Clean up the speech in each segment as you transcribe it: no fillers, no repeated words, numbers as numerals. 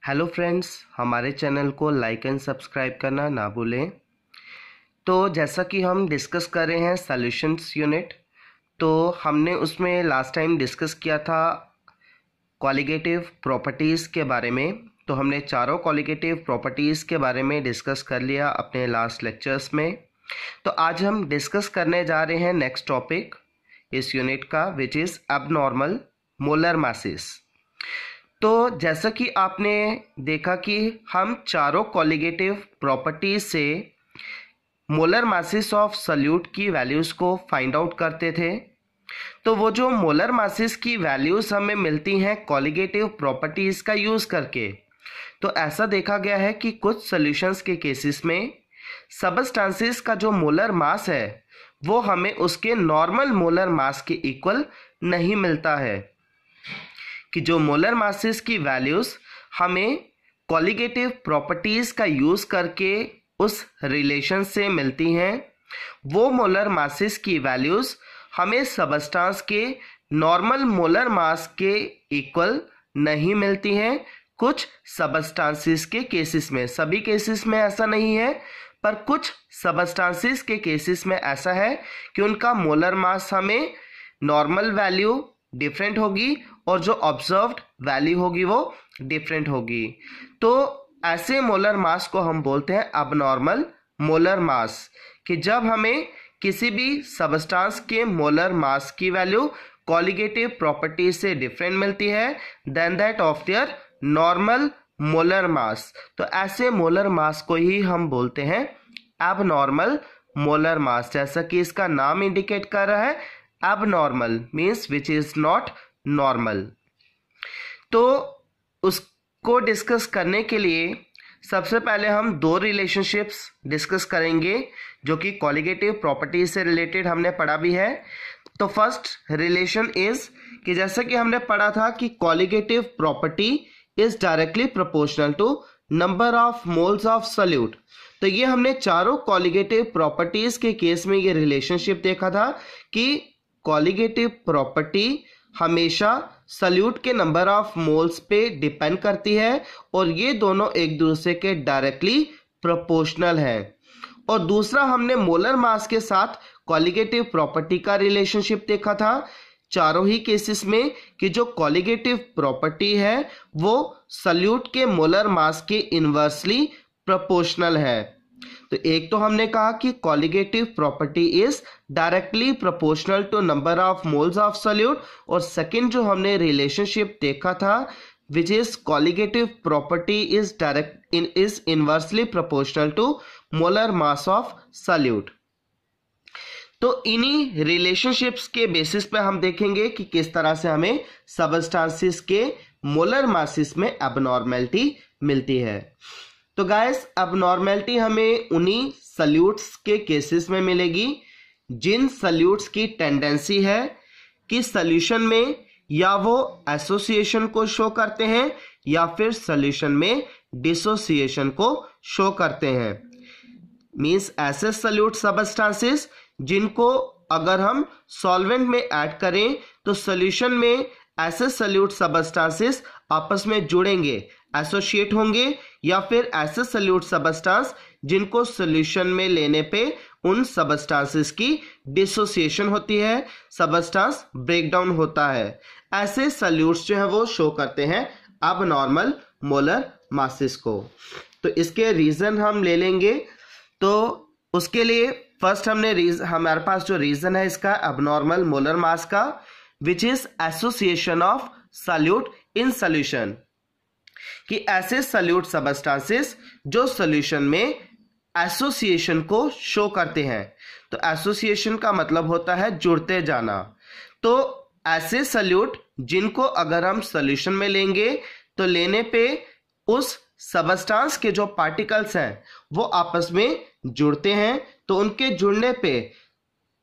Hello friends, हमारे channel को like and subscribe करना ना भूलें। तो जैसा कि हम डिस्कस कर रहे हैं सॉल्यूशंस यूनिट, तो हमने उसमें लास्ट टाइम डिस्कस किया था क्वालिटेटिव प्रॉपर्टीज़ के बारे में। तो हमने चारों क्वालिटेटिव प्रॉपर्टीज़ के बारे में डिस्कस कर लिया अपने लास्ट लेक्चर्स में। तो आज हम डिस्कस करने जा रहे हैं नेक्स्ट टॉपिक इस यूनिट का, which is abnormal molar masses. तो जैसा कि आपने देखा कि हम चारों कॉलिगेटिव प्रॉपर्टीज से मोलर मासेस ऑफ सॉल्यूट की वैल्यूज़ को फाइंड आउट करते थे। तो वो जो मोलर मासेस की वैल्यूज़ हमें मिलती हैं कॉलिगेटिव प्रॉपर्टीज़ का यूज़ करके, तो ऐसा देखा गया है कि कुछ सॉल्यूशंस के केसेस में सबस्टांसेस का जो मोलर मास है वो हमें उसके नॉर्मल मोलर मास के इक्वल नहीं मिलता है, कि जो मोलर मासेस की वैल्यूज़ हमें कॉलिगेटिव प्रॉपर्टीज़ का यूज़ करके उस रिलेशन से मिलती हैं, वो मोलर मासेस की वैल्यूज़ हमें सबस्टांस के नॉर्मल मोलर मास के इक्वल नहीं मिलती हैं। कुछ सबस्टांसेस के केसेस में, सभी केसेस में ऐसा नहीं है, पर कुछ सबस्टांसेस के केसेस में ऐसा है कि उनका मोलर मास हमें नॉर्मल वैल्यू डिफरेंट होगी और जो ऑब्जर्व्ड वैल्यू होगी वो डिफरेंट होगी। तो ऐसे मोलर मास को हम बोलते हैं अबनॉर्मल मोलर मास, कि जब हमें किसी भी सबस्टांस के मोलर मास की वैल्यू कॉलिगेटिव प्रॉपर्टी से डिफरेंट मिलती है then that of their normal molar mass. तो ऐसे मोलर मास को ही हम बोलते हैं एबनॉर्मल मोलर मास। जैसा कि इसका नाम इंडिकेट कर रहा है, abnormal means which is not normal. तो उसको डिस्कस करने के लिए सबसे पहले हम दो रिलेशनशिप्स डिस्कस करेंगे जो कि कॉलिगेटिव प्रॉपर्टी से रिलेटेड हमने पढ़ा भी है। तो फर्स्ट रिलेशन इज कि जैसा कि हमने पढ़ा था कि colligative property is directly proportional to number of moles of solute. तो ये हमने चारों कॉलिगेटिव प्रॉपर्टीज के केस में ये रिलेशनशिप देखा था कि कॉलिगेटिव प्रॉपर्टी हमेशा सॉल्यूट के नंबर ऑफ मोल्स पे डिपेंड करती है और ये दोनों एक दूसरे के डायरेक्टली प्रोपोर्शनल है। और दूसरा हमने मोलर मास के साथ कॉलिगेटिव प्रॉपर्टी का रिलेशनशिप देखा था चारों ही केसेस में, कि जो कॉलिगेटिव प्रॉपर्टी है वो सॉल्यूट के मोलर मास के इनवर्सली प्रोपोर्शनल है। तो एक तो हमने कहा कि colligative property is directly proportional to number of moles of solute, और सेकंड जो हमने रिलेशनशिप देखा था which is colligative property is inversely proportional to molar mass of solute. तो इन्हीं रिलेशनशिप्स के बेसिस पे हम देखेंगे कि किस तरह से हमें सबस्टांसेस के मोलर मासेस में एबनॉर्मेलिटी मिलती है। तो गाइस, एबनॉर्मेलिटी हमें उन्हीं सॉल्यूट्स के केसेस में मिलेगी जिन सॉल्यूट्स की टेंडेंसी है कि सॉल्यूशन में या वो एसोसिएशन को शो करते हैं या फिर सॉल्यूशन में डिसोसिएशन को शो करते हैं। मींस ऐसे सॉल्यूट सबस्टांसेस जिनको अगर हम सॉल्वेंट में ऐड करें तो सॉल्यूशन में ऐसे सॉल्यूट सबस्टांसेस आपस में जुड़ेंगे, एसोसिएट होंगे, या फिर ऐसे सॉल्यूट सबस्टांस जिनको सॉल्यूशन में लेने पे उन सबस्टांसेस की डिसोसिएशन होती है, सबस्टांस ब्रेकडाउन होता है। ऐसे सॉल्यूट्स जो है वो शो करते हैं एबनॉर्मल मोलर मासेस को। तो इसके रीजन हम ले लेंगे। तो उसके लिए फर्स्ट हमारे पास जो रीजन है इसका एबनॉर्मल मोलर मास का, which is association of solute in solution, कि ऐसे सॉल्यूट सबस्टांसेस जो सॉल्यूशन में एसोसिएशन को शो करते हैं। तो एसोसिएशन का मतलब होता है जुड़ते जाना। तो ऐसे सॉल्यूट जिनको अगर हम सॉल्यूशन में लेंगे तो लेने पे उस सबस्टांस के जो पार्टिकल्स हैं वो आपस में जुड़ते हैं, तो उनके जुड़ने पे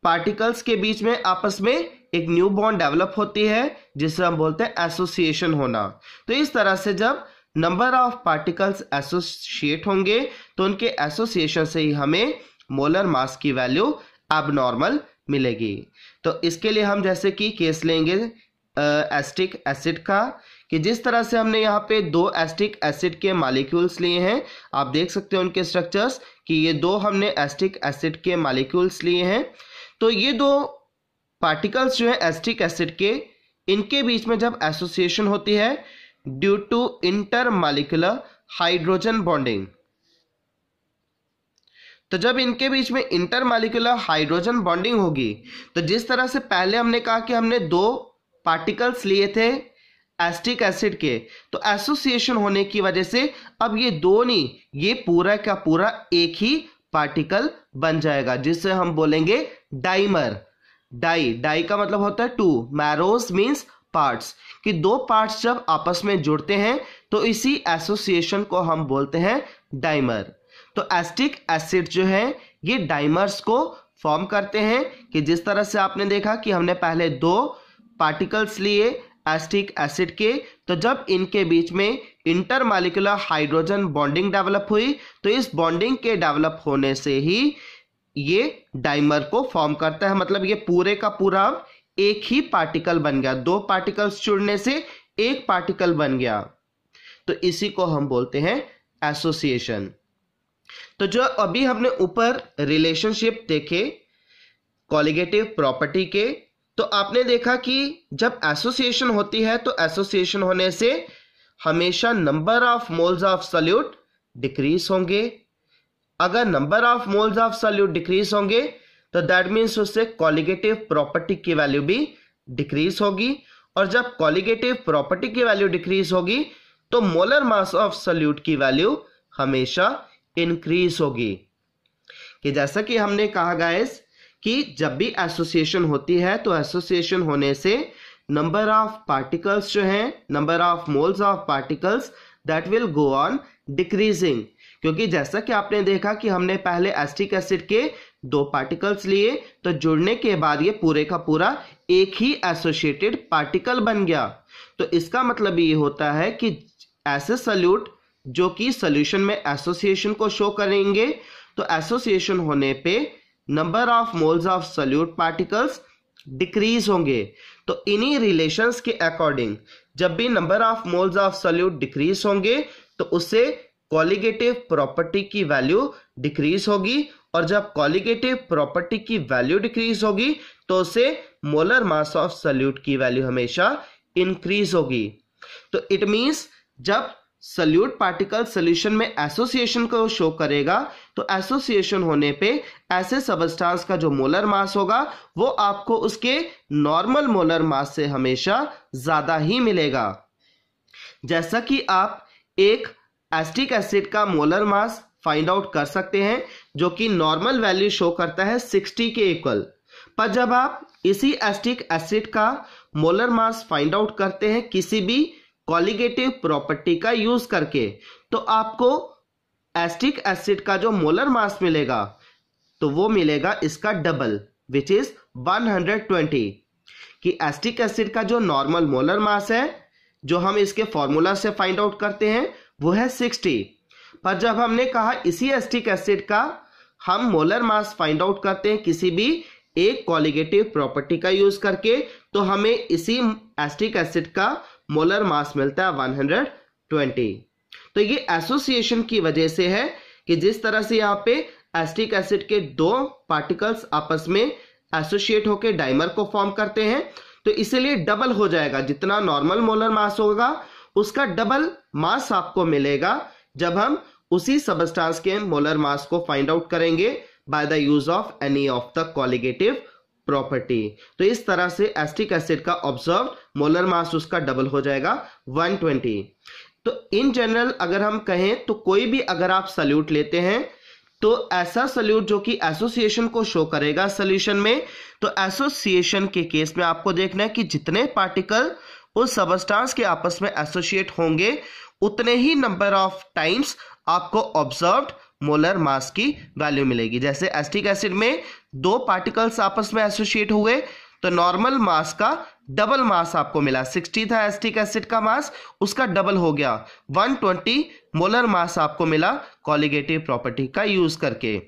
पार्टिकल्स के बीच में आपस में एक न्यू बॉन्ड डेवलप होती है जिसे हम बोलते हैं एसोसिएशन होना। तो इस तरह से जब नंबर ऑफ पार्टिकल्स एसोसिएट होंगे तो उनके एसोसिएशन से ही हमें मोलर मास की वैल्यू एबनॉर्मल मिलेगी। तो इसके लिए हम जैसे कि केस लेंगे एसिटिक एसिड का, कि जिस तरह से हमने यहाँ पे दो एसिटिक एसिड के मॉलिक्यूल्स लिए हैं, आप देख सकते हैं उनके स्ट्रक्चर्स कि ये दो हमने एसिटिक एसिड के मॉलिक्यूल्स लिए हैं। तो ये दो पार्टिकल्स जो है एसिटिक एसिड के, इनके बीच में जब एसोसिएशन होती है due to intermolecular hydrogen bonding, तो जब इनके बीच में इंटरमॉलिक्यूलर हाइड्रोजन बॉन्डिंग होगी, तो जिस तरह से पहले हमने कहा कि हमने दो पार्टिकल्स लिए थे एसिटिक एसिड के, तो एसोसिएशन होने की वजह से अब ये दो नहीं, ये पूरा का पूरा एक ही पार्टिकल बन जाएगा, जिससे हम बोलेंगे डाइमर। डाई का मतलब होता है टू, मैरोस मीन्स पार्ट्स, कि दो पार्ट्स जब आपस में जुड़ते हैं तो इसी एसोसिएशन को हम बोलते हैं डाइमर। तो एसिटिक एसिड जो है ये डाइमर्स को फॉर्म करते हैं, कि जिस तरह से आपने देखा कि हमने पहले दो पार्टिकल्स लिए एसिटिक एसिड के, तो जब इनके बीच में इंटरमॉलिक्यूलर हाइड्रोजन बॉन्डिंग डेवलप हुई, तो इस बॉन्डिंग के डेवलप होने से ही ये डाइमर को फॉर्म करता है। मतलब ये पूरे का पूरा एक ही पार्टिकल बन गया, दो पार्टिकल्स जुड़ने से एक पार्टिकल बन गया, तो इसी को हम बोलते हैं एसोसिएशन। तो जो अभी हमने ऊपर रिलेशनशिप देखे कॉलिगेटिव प्रॉपर्टी के, तो आपने देखा कि जब एसोसिएशन होती है तो एसोसिएशन होने से हमेशा number of moles of solute decrease होंगे। अगर number of moles of solute decrease होंगे तो दैट मीन्स उससे कॉलिगेटिव प्रॉपर्टी की वैल्यू भी डिक्रीज होगी, और जब कॉलिगेटिव प्रॉपर्टी की वैल्यू डिक्रीज होगी तो मोलर मास ऑफ सॉल्यूट की वैल्यू हमेशा इंक्रीज होगी। कि जैसा कि हमने कहा गाइस कि जब भी एसोसिएशन होती है तो एसोसिएशन होने से नंबर ऑफ पार्टिकल्स जो हैं, number of moles of particles that will go on decreasing, क्योंकि जैसा कि आपने देखा कि हमने पहले एसिटिक एसिड के दो पार्टिकल्स लिए, तो जुड़ने के बाद ये पूरे का पूरा एक ही एसोसिएटेड पार्टिकल बन गया। तो इसका मतलब ये होता है कि ऐसे सॉल्यूट जो कि सॉल्यूशन में एसोसिएशन को शो करेंगे, तो एसोसिएशन होने पे number of moles of solute particles decrease होंगे। तो इन्हीं रिलेशंस के अकॉर्डिंग जब भी number of moles of solute decrease होंगे तो उससे कॉलिगेटिव प्रॉपर्टी की वैल्यू डिक्रीज होगी, और जब कॉलिगेटिव प्रॉपर्टी की वैल्यू डिक्रीज होगी तो उससे मोलर मास ऑफ सॉल्यूट की वैल्यू हमेशा इंक्रीज होगी। तो इट मींस जब सॉल्यूट पार्टिकल सॉल्यूशन में एसोसिएशन को शो करेगा तो एसोसिएशन होने पे ऐसे सबस्टांस का जो मोलर मास होगा वो आपको उसके नॉर्मल मोलर मास से हमेशा ज्यादा ही मिलेगा। जैसा कि आप एक एसिटिक एसिड का मोलर मास फाइंड आउट कर सकते हैं जो कि नॉर्मल वैल्यू शो करता है 60 के इक्वल, पर जब आप इसी एसिटिक एसिड का मोलर मास फाइंड आउट करते हैं किसी भी कॉलिगेटिव प्रॉपर्टी का यूज करके, तो आपको एसिटिक एसिड का जो मोलर मास मिलेगा तो वो मिलेगा इसका डबल, विच इज 120। कि एसिटिक एसिड का जो नॉर्मल मोलर मास है जो हम इसके फॉर्मूला से फाइंड आउट करते हैं वो है 60, पर जब हमने कहा इसी एसिटिक एसिड का हम मोलर मास फाइंड आउट करते हैं किसी भी एक कॉलिगेटिव प्रॉपर्टी का यूज करके, तो हमें इसी एसिटिक एसिड का मोलर मास मिलता है 120। तो ये एसोसिएशन की वजह से है कि जिस तरह से यहाँ पे एसिटिक एसिड के दो पार्टिकल्स आपस में एसोसिएट होकर डाइमर को फॉर्म करते हैं, तो इसीलिए डबल हो जाएगा, जितना नॉर्मल मोलर मास होगा उसका डबल मास आपको मिलेगा जब हम उसी सबस्टांस के मोलर मास को फाइंड आउट करेंगे by the use of any of the colligative property. तो इस तरह से एसिटिक एसिड का ऑब्जर्व मोलर मास उसका डबल हो जाएगा 120। तो इन जनरल अगर हम कहें तो कोई भी अगर आप सॉल्यूट लेते हैं तो ऐसा सॉल्यूट जो कि एसोसिएशन को शो करेगा सॉल्यूशन में, तो एसोसिएशन के केस में आपको देखना है कि जितने पार्टिकल उस सबस्टांस के आपस में एसोसिएट होंगे उतने ही नंबर ऑफ टाइम्स आपको ऑब्जर्व्ड मोलर मास की वैल्यू मिलेगी। जैसे एसिटिक एसिड में दो पार्टिकल्स आपस में एसोसिएट हुए तो नॉर्मल मास का डबल मास आपको मिला, 60 था एसिटिक एसिड का मास, उसका डबल हो गया 120 मोलर मास आपको मिला कॉलिगेटिव प्रॉपर्टी का यूज करके।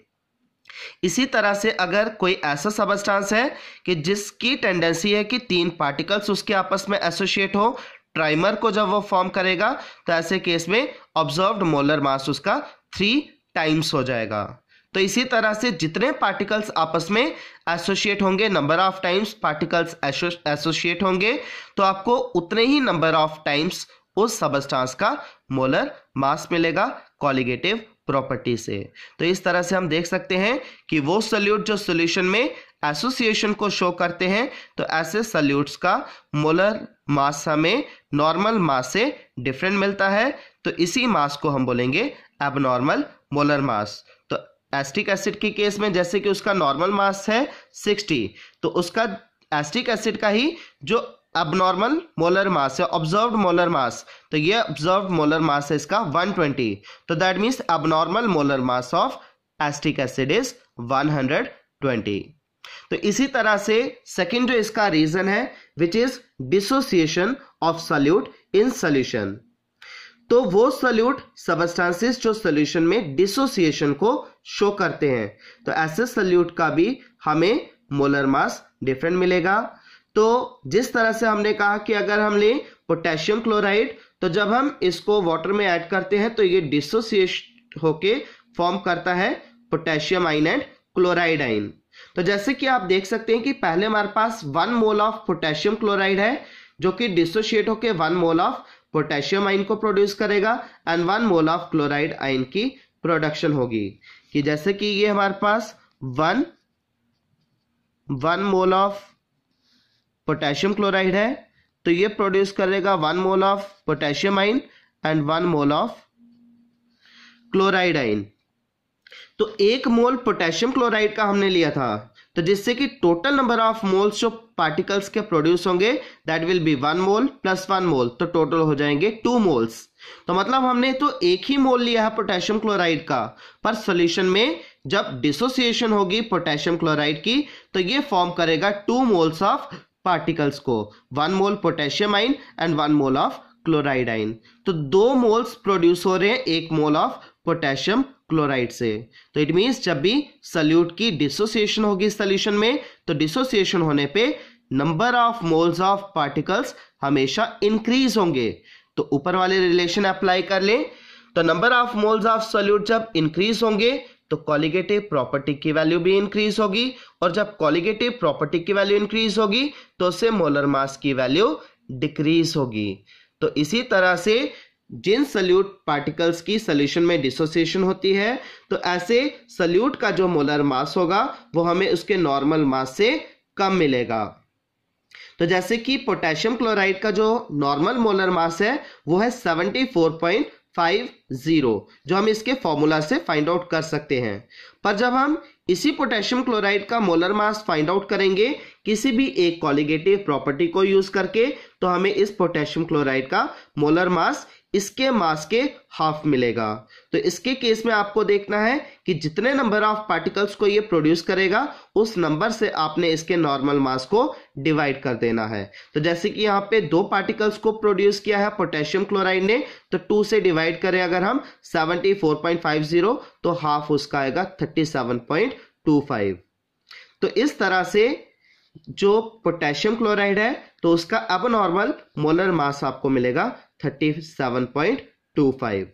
इसी तरह से अगर कोई ऐसा सबस्टांस है कि जिसकी टेंडेंसी है कि तीन पार्टिकल्स उसके आपस में एसोसिएट हो ट्राइमर को जब वो फॉर्म करेगा तो ऐसे केस में ऑब्जर्व्ड मोलर मास उसका 3 टाइम्स हो जाएगा। तो इसी तरह से जितने पार्टिकल्स आपस में एसोसिएट होंगे, number of times particles associate होंगे, तो आपको उतने ही नंबर ऑफ टाइम्स उस सबस्टांस का मोलर मास मिलेगा कॉलिगेटिव प्रॉपर्टी से। तो इस तरह से हम देख सकते हैं कि वो सॉल्यूट जो सॉल्यूशन में एसोसिएशन को शो करते हैं, तो ऐसे सॉल्यूट्स का मोलर मास हमें नॉर्मल मास से डिफरेंट मिलता है। तो इसी मास को हम बोलेंगे एबनॉर्मल मोलर मास। तो एसिटिक एसिड के केस में जैसे कि उसका नॉर्मल मास है 60, तो उसका एसिटिक एसिड का ही जो अबनॉर्मल मोलर मास है, ऑब्जर्व्ड मोलर मास, तो ये ऑब्जर्व्ड मोलर मास है इसका 120। तो that means abnormal molar mass of acetic acid is 120। तो इसी तरह से सेकंड जो इसका रीजन है which is dissociation of solute in solution. तो वो सॉल्यूट सबस्टांसेस जो सॉल्यूशन में डिसोसिएशन को शो करते हैं, तो ऐसे सॉल्यूट का भी हमें मोलर मास डिफरेंट मिलेगा। तो जिस तरह से हमने कहा कि अगर हम लें पोटेशियम क्लोराइड, तो जब हम इसको वाटर में ऐड करते हैं तो ये डिसोसिएट होके फॉर्म करता है potassium ion and chloride ion. तो जैसे कि आप देख सकते हैं कि पहले हमारे पास 1 मोल ऑफ पोटेशियम क्लोराइड है जो कि डिसोशिएट होके 1 मोल ऑफ पोटेशियम आइन को प्रोड्यूस करेगा एंड 1 मोल ऑफ क्लोराइड आइन की प्रोडक्शन होगी। कि जैसे कि ये हमारे पास 1 मोल ऑफ पोटेशियम क्लोराइड है, तो ये प्रोड्यूस करेगा 1 mole of potassium ion and 1 mole of chloride ion. तो 1 मोल पोटेशियम क्लोराइड का हमने लिया था, तो जिससे कि टोटल नंबर ऑफ मोल्स जो पार्टिकल्स के प्रोड्यूस होंगे that will be 1 mole plus 1 मोल, तो टोटल हो जाएंगे 2 मोल्स। तो मतलब हमने तो 1 ही मोल लिया है पोटेशियम क्लोराइड का, पर सॉल्यूशन में जब डिसोसिएशन होगी पोटेशियम क्लोराइड की तो ये फॉर्म करेगा 2 मोल्स ऑफ पार्टिकल्स को, 1 mole potassium ion and 1 mole of chloride ion. तो 2 मोल्स प्रोड्यूस हो रहे हैं 1 मोल ऑफ पोटेशियम क्लोराइड से। तो इट मीन्स जब भी सॉल्यूट की डिसोसिएशन होगी सॉल्यूशन में, तो डिसोसिएशन होने पे number of moles of particles हमेशा इंक्रीज होंगे। तो ऊपर वाले रिलेशन अप्लाई कर लें, तो number of moles of solute जब इंक्रीज होंगे तो कॉलिगेटिव प्रॉपर्टी की वैल्यू भी इंक्रीज होगी, और जब कॉलिगेटिव प्रॉपर्टी की वैल्यू इंक्रीज होगी तो उससे मोलर मास की वैल्यू डिक्रीज होगी। तो इसी तरह से जिन सॉल्यूट पार्टिकल्स की सॉल्यूशन में डिसोसिएशन होती है, तो ऐसे सॉल्यूट का जो मोलर मास होगा वो हमें उसके नॉर्मल मास से कम मिलेगा। तो जैसे कि पोटेशियम क्लोराइड का जो नॉर्मल मोलर मास है वो है 74.50, जो हम इसके फॉर्मूला से फाइंड आउट कर सकते हैं। पर जब हम इसी पोटेशियम क्लोराइड का मोलर मास फाइंड आउट करेंगे किसी भी एक कॉलिगेटिव प्रॉपर्टी को यूज करके, तो हमें इस पोटेशियम क्लोराइड का मोलर मास इसके मास के हाफ मिलेगा। तो इसके केस में आपको देखना है कि जितने नंबर ऑफ पार्टिकल्स को ये प्रोड्यूस करेगा उस नंबर से आपने इसके नॉर्मल मास को डिवाइड कर देना है। तो जैसे कि यहाँ पे 2 पार्टिकल्स को प्रोड्यूस किया है पोटेशियम क्लोराइड ने, तो 2 से डिवाइड करें अगर हम 74.50, तो हाफ उसका आएगा 37.25। तो इस तरह से जो पोटेशियम क्लोराइड है तो उसका अब नॉर्मल मोलर मास आपको मिलेगा 37.25।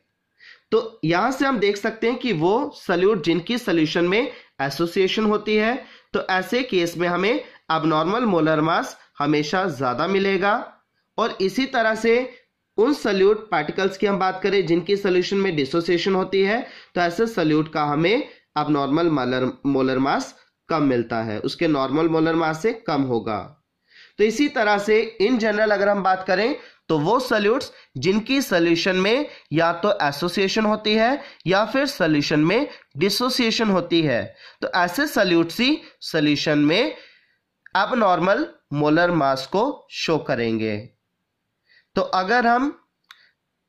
तो यहां से हम देख सकते हैं कि वो सॉल्यूट जिनकी सॉल्यूशन में एसोसिएशन होती है, तो ऐसे केस में हमें अब नॉर्मल मोलर मास हमेशा ज्यादा मिलेगा। और इसी तरह से उन सॉल्यूट पार्टिकल्स की हम बात करें जिनकी सॉल्यूशन में डिसोसिएशन होती है, तो ऐसे सॉल्यूट का हमें अब नॉर्मल मोलर मास कम मिलता है, उसके नॉर्मल मोलर मास से कम होगा। तो इसी तरह से इन जनरल अगर हम बात करें तो वो सॉल्यूट्स जिनकी सॉल्यूशन में या तो एसोसिएशन होती है या फिर सॉल्यूशन में डिसोसिएशन होती है, तो ऐसे सॉल्यूट्स ही सॉल्यूशन में अब नॉर्मल मोलर मास को शो करेंगे। तो अगर हम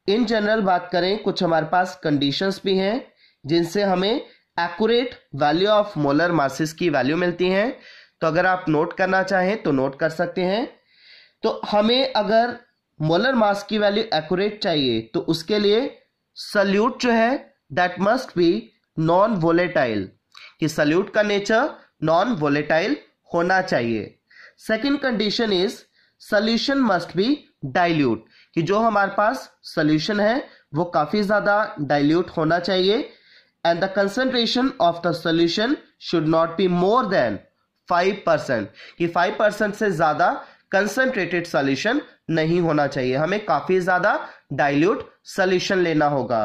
इन जनरल बात करें, कुछ हमारे पास कंडीशंस भी हैं जिनसे हमें accurate value of molar masses की वैल्यू मिलती हैं। तो अगर आप नोट करना चाहें तो नोट कर सकते हैं। तो हमें अगर मोलर मास की वैल्यू एक्यूरेट चाहिए तो उसके लिए सॉल्यूट जो है that must be non volatile, कि सॉल्यूट का नेचर नॉन वोलेटाइल होना चाहिए। Second condition is solution must be dilute, कि जो हमारे पास सोल्यूशन है वो काफी ज्यादा डाइल्यूट होना चाहिए and the concentration of the solution should not be more than 5%, कि 5% से ज्यादा कंसंट्रेटेड सोल्यूशन नहीं होना चाहिए, हमें काफी ज्यादा डाइल्यूट सोल्यूशन लेना होगा।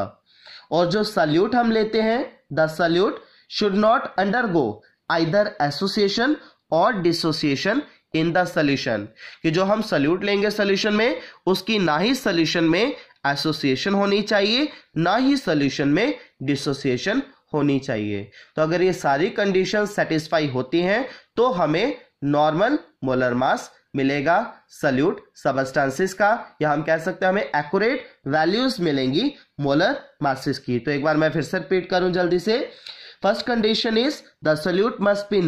और जो सॉल्यूट हम लेते हैं, the solute should not undergo either association और डिसोसिएशन इन द सोल्यूशन, कि जो हम सॉल्यूट लेंगे सोल्यूशन में उसकी ना ही सोल्यूशन में एसोसिएशन होनी चाहिए ना ही सोल्यूशन में डिसोसिएशन होनी चाहिए। तो अगर ये सारी कंडीशन सेटिस्फाई होती हैं तो हमें नॉर्मल मोलर मास मिलेगा सॉल्यूट सबस्टेंसेस का, या हम कह सकते हैं हमें एक्यूरेट वैल्यूज मिलेंगी मोलर मासेस की। तो एक बार मैं फिर से रिपीट करूं जल्दी से। First condition is the solute must be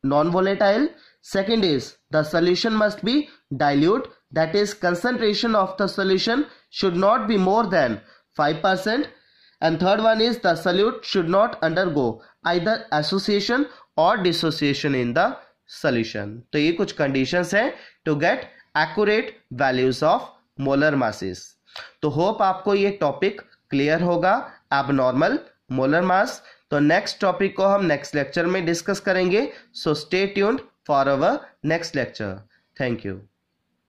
non volatile. Second is the solution must be dilute, that is concentration of the solution should not be more than 5%. And third one is the solute should not undergo either association or dissociation in the solution. तो ये कुछ conditions हैं to get accurate values of molar masses. तो hope आपको ये topic clear होगा abnormal molar mass। तो next topic को हम नेक्स्ट लेक्चर में डिस्कस करेंगे। So stay tuned for our next lecture. Thank you.